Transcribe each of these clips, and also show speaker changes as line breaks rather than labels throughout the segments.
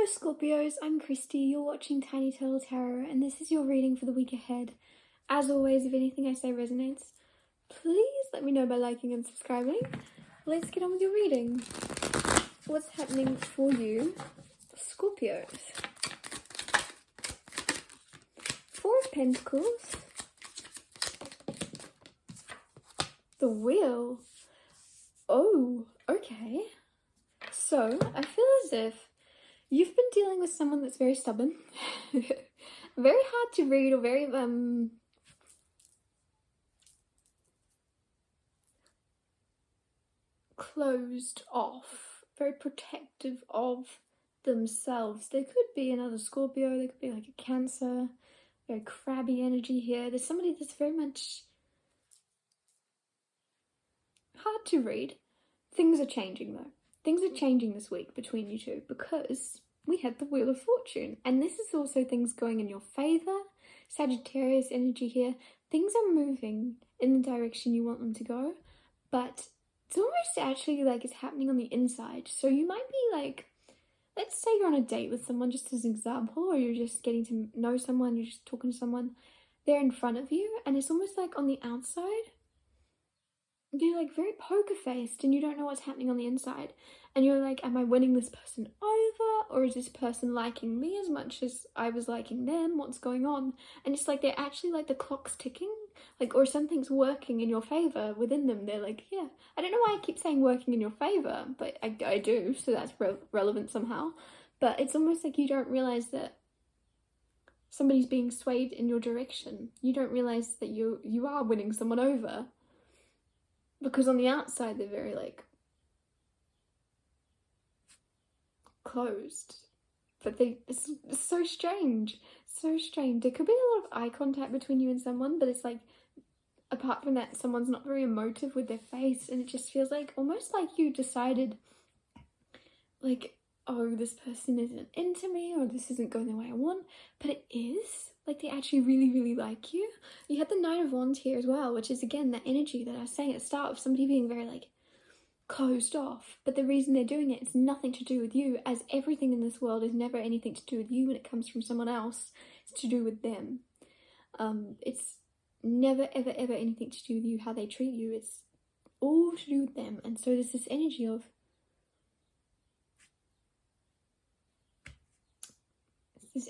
Scorpios, I'm Christy, you're watching Tiny Turtle Tarot, and this is your reading for the week ahead. As always, if anything I say resonates, please let me know by liking and subscribing. Let's get on with your reading. What's happening for you, Scorpios? Four of Pentacles. The Wheel. Oh, okay. So, I feel as if you've been dealing with someone that's very stubborn, very hard to read, or very, closed off, very protective of themselves. There could be another Scorpio, there could be like a Cancer, very crabby energy here. There's somebody that's very much hard to read. Things are changing though. Things are changing this week between you two because we had the Wheel of Fortune, and this is also things going in your favor. Sagittarius energy here. Things are moving in the direction you want them to go, but it's almost actually like it's happening on the inside. So you might be like, let's say you're on a date with someone, just as an example, or you're just getting to know someone, you're just talking to someone, they're in front of you, and it's almost like on the outside you're like very poker faced and you don't know what's happening on the inside, and you're like, am I winning this person over, or is this person liking me as much as I was liking them? What's going on? And it's like they're actually like the clock's ticking, like, or something's working in your favor within them. They're like, yeah, I don't know why I keep saying working in your favor, but I do, so that's relevant somehow. But it's almost like you don't realize that somebody's being swayed in your direction. You don't realize that you are winning someone over, because on the outside they're very like closed, but it's so strange, so strange. There could be a lot of eye contact between you and someone, but it's like, apart from that, someone's not very emotive with their face, and it just feels like almost like you decided like, oh, this person isn't into me, or this isn't going the way I want, but it is. Like, they actually really like you. You had the Knight of Wands here as well, which is again that energy that I was saying at the start of somebody being very like closed off, but the reason they're doing it is nothing to do with you, as everything in this world is never anything to do with you when it comes from someone else. It's to do with them. It's never ever anything to do with you, how they treat you. It's all to do with them. And so there's this energy of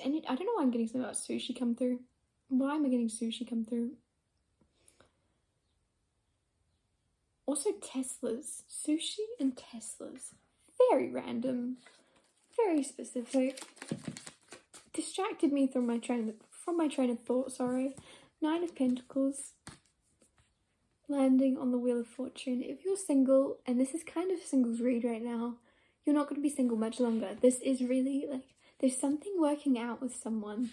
I don't know why I'm getting something about sushi come through. Why am I getting sushi come through? Also Teslas. Sushi and Teslas. Very random. Very specific. Distracted me from my train of thought, sorry. Nine of Pentacles. Landing on the Wheel of Fortune. If you're single, and this is kind of a singles read right now, you're not going to be single much longer. This is really like, there's something working out with someone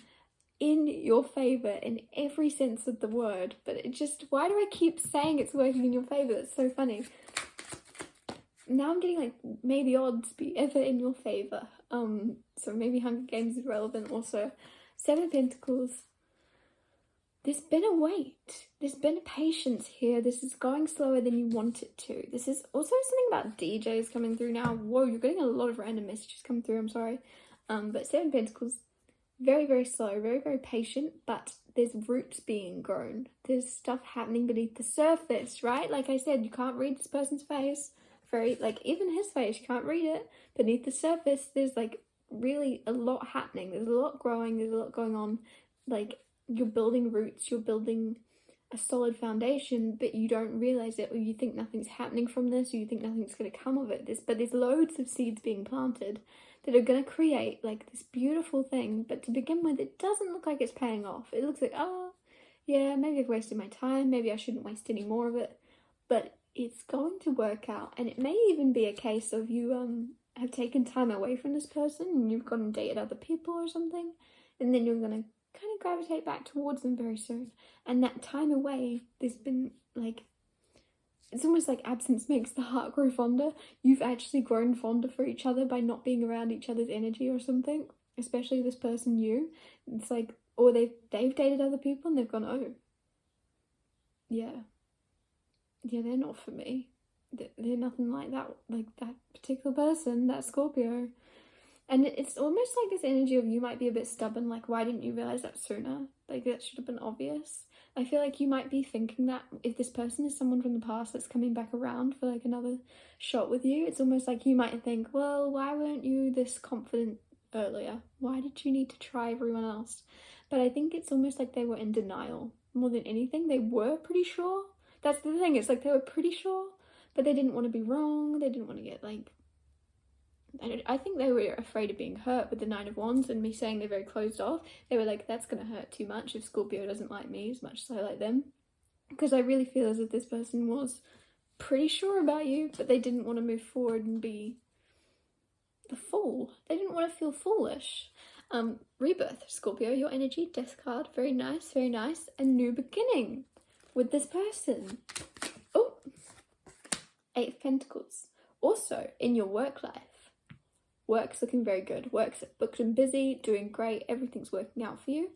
in your favor in every sense of the word, but it just, why do I keep saying it's working in your favor? That's so funny. Now I'm getting like, may the odds be ever in your favor. So maybe Hunger Games is relevant also. Seven of Pentacles. There's been a wait. There's been a patience here. This is going slower than you want it to. This is also something about DJs coming through now. Whoa, you're getting a lot of random messages come through, I'm sorry. But Seven of Pentacles, very slow, very patient, but there's roots being grown. There's stuff happening beneath the surface, right? Like I said, you can't read this person's face. Very, like, even his face, you can't read it. Beneath the surface, there's like really a lot happening. There's a lot growing, there's a lot going on. Like, you're building roots, you're building a solid foundation, but you don't realize it, or you think nothing's happening from this, or you think nothing's going to come of it. But there's loads of seeds being planted that are going to create like this beautiful thing, but to begin with, it doesn't look like it's paying off. It looks like, oh yeah, maybe I've wasted my time, maybe I shouldn't waste any more of it, but it's going to work out. And it may even be a case of you have taken time away from this person and you've gone and dated other people or something, and then you're going to kind of gravitate back towards them very soon. And that time away, there's been like, it's almost like absence makes the heart grow fonder. You've actually grown fonder for each other by not being around each other's energy or something, especially this person, you. It's like, or they've dated other people and they've gone, oh yeah, they're not for me. They're nothing like that particular person, that Scorpio. And it's almost like this energy of you might be a bit stubborn, like, why didn't you realize that sooner? Like, that should have been obvious. I feel like you might be thinking that if this person is someone from the past that's coming back around for like another shot with you, it's almost like you might think, well, why weren't you this confident earlier? Why did you need to try everyone else? But I think it's almost like they were in denial more than anything. They were pretty sure. That's the thing, it's like they were pretty sure, but they didn't want to be wrong. They didn't want to get like, I think they were afraid of being hurt with the Nine of Wands and me saying they're very closed off. They were like, that's going to hurt too much if Scorpio doesn't like me as much as I like them. Because I really feel as if this person was pretty sure about you, but they didn't want to move forward and be the fool. They didn't want to feel foolish. Rebirth, Scorpio, your energy, death card, very nice, very nice. A new beginning with this person. Oh, Eight of Pentacles. Also, in your work life, work's looking very good. Work's booked and busy, doing great. Everything's working out for you.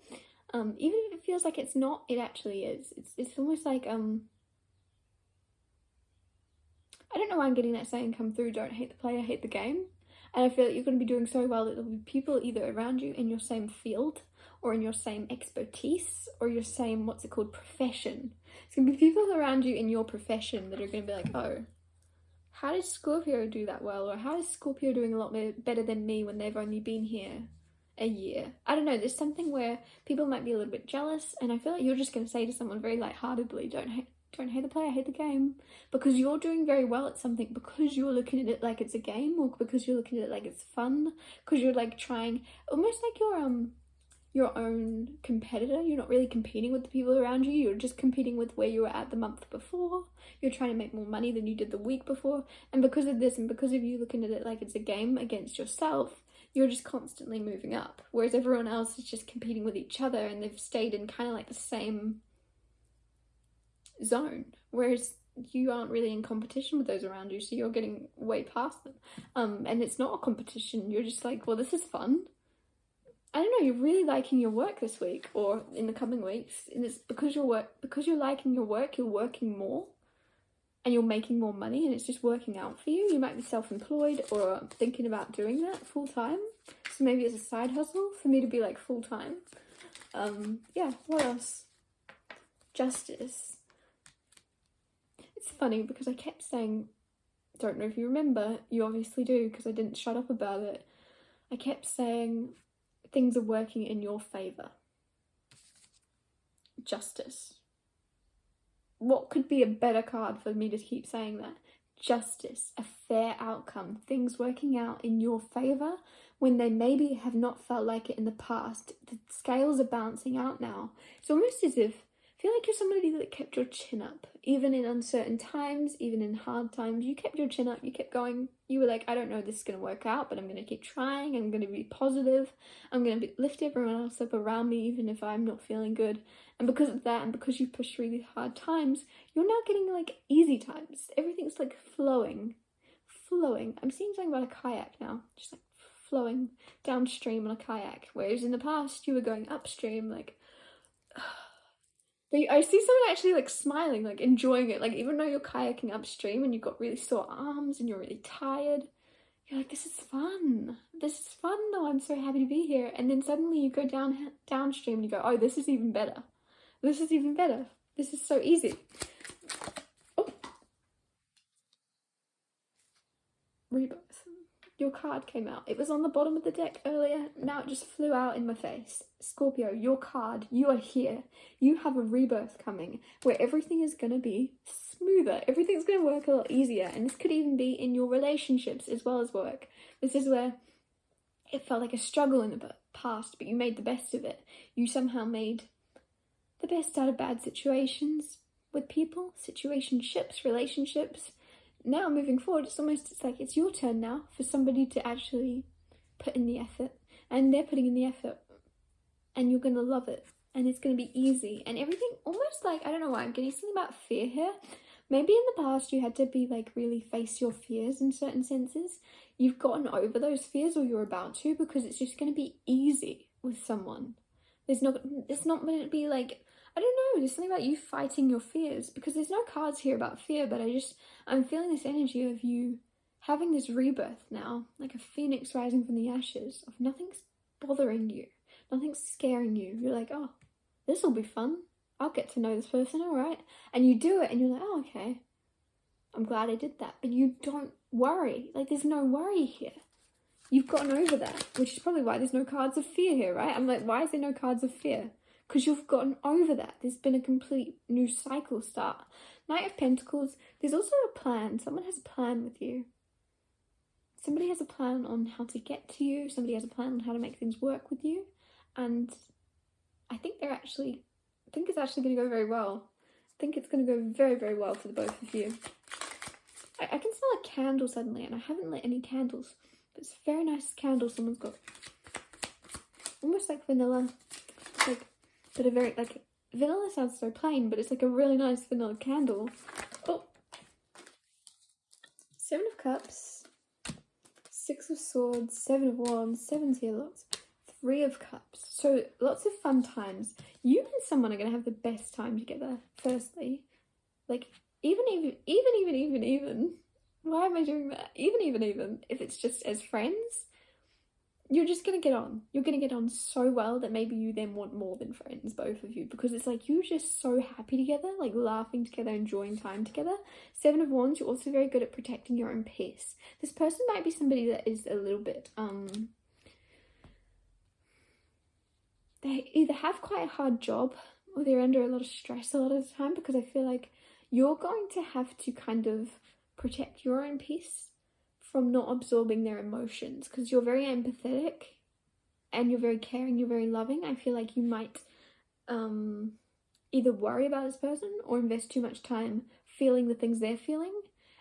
Even if it feels like it's not, it actually is. It's almost like I don't know why I'm getting that saying come through. Don't hate the player, hate the game. And I feel like you're going to be doing so well that there'll be people either around you in your same field or in your same expertise or your same, what's it called, profession. It's going to be people around you in your profession that are going to be like, oh, how did Scorpio do that well? Or how is Scorpio doing a lot better than me when they've only been here a year? I don't know, there's something where people might be a little bit jealous, and I feel like you're just going to say to someone very lightheartedly, don't hate the player, hate the game, because you're doing very well at something, because you're looking at it like it's a game, or because you're looking at it like it's fun, because you're like trying, almost like you're your own competitor. You're not really competing with the people around you, you're just competing with where you were at the month before. You're trying to make more money than you did the week before, and because of this and because of you looking at it like it's a game against yourself, you're just constantly moving up, whereas everyone else is just competing with each other and they've stayed in kind of like the same zone, whereas you aren't really in competition with those around you, so you're getting way past them. And it's not a competition, you're just like, well, this is fun. I don't know, you're really liking your work this week or in the coming weeks, and it's because you're liking your work, you're working more and you're making more money, and it's just working out for you. You might be self-employed or thinking about doing that full-time, so maybe it's a side hustle for me to be like full-time. Yeah, what else? Justice. It's funny because I kept saying, don't know if you remember, you obviously do because I didn't shut up about it. I kept saying things are working in your favour. Justice. What could be a better card for me to keep saying that? Justice, a fair outcome, things working out in your favour when they maybe have not felt like it in the past. The scales are balancing out now. It's almost as if, I feel like you're somebody that kept your chin up, even in uncertain times, even in hard times. You kept your chin up, you kept going. You were like, I don't know if this is going to work out, but I'm going to keep trying. I'm going to be positive. I'm going to lift everyone else up around me, even if I'm not feeling good. And because of that, and because you pushed really hard times, you're now getting like easy times. Everything's like flowing. I'm seeing something about a kayak now, just like flowing downstream on a kayak. Whereas in the past, you were going upstream, like... But I see someone actually like smiling, like enjoying it. Like even though you're kayaking upstream and you've got really sore arms and you're really tired, you're like, this is fun. This is fun though. I'm so happy to be here. And then suddenly you go downstream and you go, oh, this is even better. This is even better. This is so easy. Oh. Rebirth. Your card came out. It was on the bottom of the deck earlier. Now it just flew out in my face. Scorpio, your card. You are here. You have a rebirth coming where everything is going to be smoother. Everything's going to work a lot easier. And this could even be in your relationships as well as work. This is where it felt like a struggle in the past, but you made the best of it. You somehow made the best out of bad situations with people, situationships, relationships. Now moving forward, it's like it's your turn now for somebody to actually put in the effort, and they're putting in the effort, and you're gonna love it, and it's gonna be easy, and everything almost like, I don't know why I'm getting something about fear here. Maybe in the past you had to be like really face your fears in certain senses. You've gotten over those fears, or you're about to, because it's just gonna be easy with someone. It's not gonna be like, I don't know, there's something about you fighting your fears, because there's no cards here about fear, but I'm feeling this energy of you having this rebirth now, like a phoenix rising from the ashes of nothing's bothering you, nothing's scaring you. You're like, oh, this will be fun. I'll get to know this person, all right. And you do it and you're like, oh, okay. I'm glad I did that. But you don't worry. Like, there's no worry here. You've gotten over that, which is probably why there's no cards of fear here, right? I'm like, why is there no cards of fear? Because you've gotten over that. There's been a complete new cycle start. Knight of Pentacles, there's also a plan. Someone has a plan with you. Somebody has a plan on how to get to you. Somebody has a plan on how to make things work with you. And I think it's actually going to go very well. I think it's going to go very, very well for the both of you. I can smell a candle suddenly, and I haven't lit any candles. But it's a very nice candle someone's got. Almost like vanilla. Like, but a very, like, vanilla sounds so plain, but it's like a really nice vanilla candle. Oh. 7 of Cups. 6 of Swords. 7 of Wands. 7's here, lots. 3 of Cups. So, lots of fun times. You and someone are going to have the best time together, firstly. Like, even, why am I doing that? Even, if it's just as friends, you're just going to get on. You're going to get on so well that maybe you then want more than friends, both of you, because it's like you're just so happy together, like laughing together, enjoying time together. 7 of Wands, you're also very good at protecting your own peace. This person might be somebody that is a little bit, they either have quite a hard job or they're under a lot of stress a lot of the time, because I feel like you're going to have to kind of protect your own peace from not absorbing their emotions, because you're very empathetic and you're very caring, you're very loving. I feel like you might either worry about this person or invest too much time feeling the things they're feeling,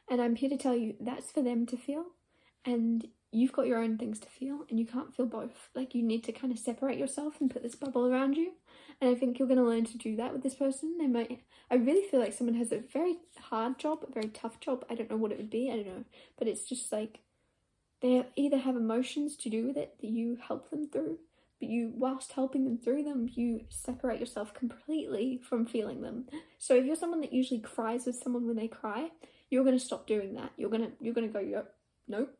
and I'm here to tell you that's for them to feel, and you've got your own things to feel, and you can't feel both. Like, you need to kind of separate yourself and put this bubble around you, and I think you're going to learn to do that with this person. I really feel like someone has a very hard job, a very tough job. I don't know what it would be, I don't know, but it's just like they either have emotions to do with it that you help them through, but you, whilst helping them through them, you separate yourself completely from feeling them. So if you're someone that usually cries with someone when they cry, you're going to stop doing that. You're going to go, nope.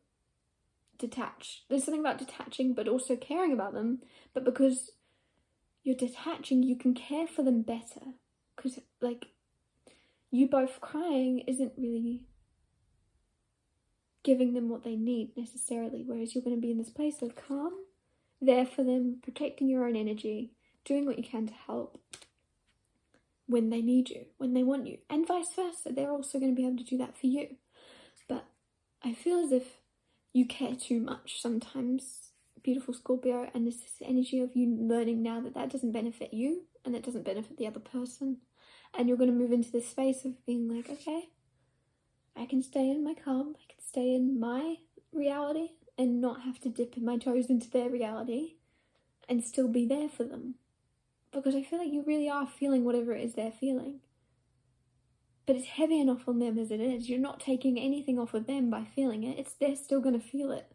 Detach. There's something about detaching but also caring about them, but because you're detaching, you can care for them better, because like you both crying isn't really giving them what they need necessarily, whereas you're going to be in this place of calm, there for them, protecting your own energy, doing what you can to help when they need you, when they want you, and vice versa. They're also going to be able to do that for you. But I feel as if you care too much sometimes, beautiful Scorpio, and there's this energy of you learning now that that doesn't benefit you and that doesn't benefit the other person, and you're going to move into this space of being like, okay, I can stay in my calm, I can stay in my reality and not have to dip my toes into their reality and still be there for them, because I feel like you really are feeling whatever it is they're feeling. But it's heavy enough on them as it is. You're not taking anything off of them by feeling it. They're still going to feel it.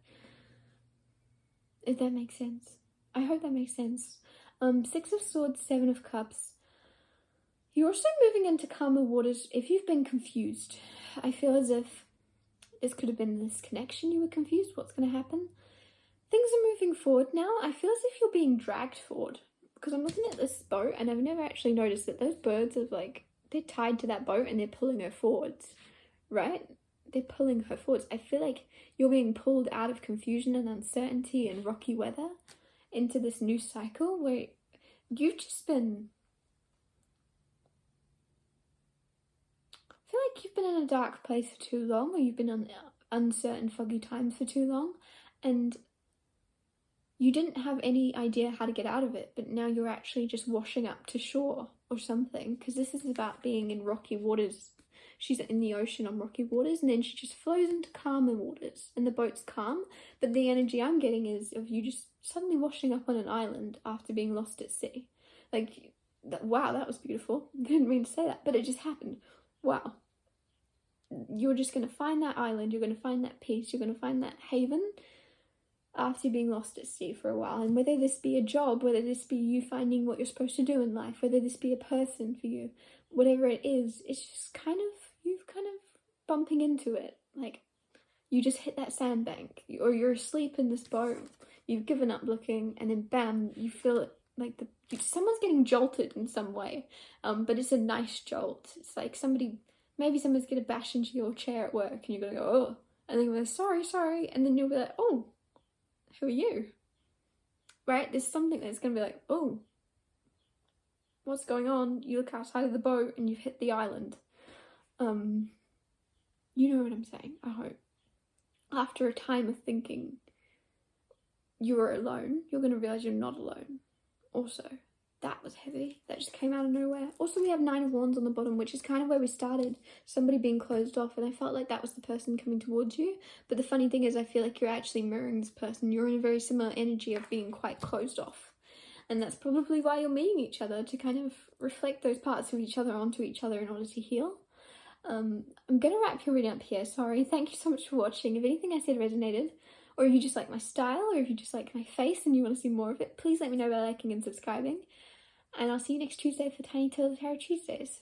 If that makes sense. I hope that makes sense. 6 of Swords, 7 of Cups. You're also moving into calmer waters if you've been confused. I feel as if this could have been this connection. You were confused. What's going to happen? Things are moving forward now. I feel as if you're being dragged forward, because I'm looking at this boat and I've never actually noticed that those birds are like, they're tied to that boat and they're pulling her forwards, right? They're pulling her forwards. I feel like you're being pulled out of confusion and uncertainty and rocky weather into this new cycle where you've just been... I feel like you've been in a dark place for too long, or you've been on uncertain, foggy times for too long, and you didn't have any idea how to get out of it, but now you're actually just washing up to shore or something, because this is about being in rocky waters. She's in the ocean on rocky waters, and then she just flows into calmer waters, and the boat's calm, but the energy I'm getting is of you just suddenly washing up on an island after being lost at sea. Like, wow, that was beautiful. Didn't mean to say that, but it just happened. Wow. You're just going to find that island, you're going to find that peace, you're going to find that haven after being lost at sea for a while. And whether this be a job, whether this be you finding what you're supposed to do in life, whether this be a person for you, whatever it is, it's just kind of, you've kind of bumping into it. Like, you just hit that sandbank, or you're asleep in this boat, you've given up looking, and then bam, you feel it, like someone's getting jolted in some way, but it's a nice jolt. It's like maybe someone's gonna bash into your chair at work, and you're gonna go, oh, and then you're like, sorry, and then you'll be like, oh, who are you? Right? There's something that's gonna be like, oh, what's going on? You look outside of the boat and you've hit the island. You know what I'm saying, I hope. After a time of thinking you're alone, you're going to realise you're not alone. Also, that was heavy. That just came out of nowhere. Also, we have 9 of Wands on the bottom, which is kind of where we started. Somebody being closed off, and I felt like that was the person coming towards you. But the funny thing is, I feel like you're actually mirroring this person. You're in a very similar energy of being quite closed off. And that's probably why you're meeting each other, to kind of reflect those parts of each other onto each other in order to heal. I'm gonna wrap your reading up here, sorry. Thank you so much for watching. If anything I said resonated, or if you just like my style, or if you just like my face and you want to see more of it, please let me know by liking and subscribing. And I'll see you next Tuesday for Tiny Tales of Tarot Tuesdays.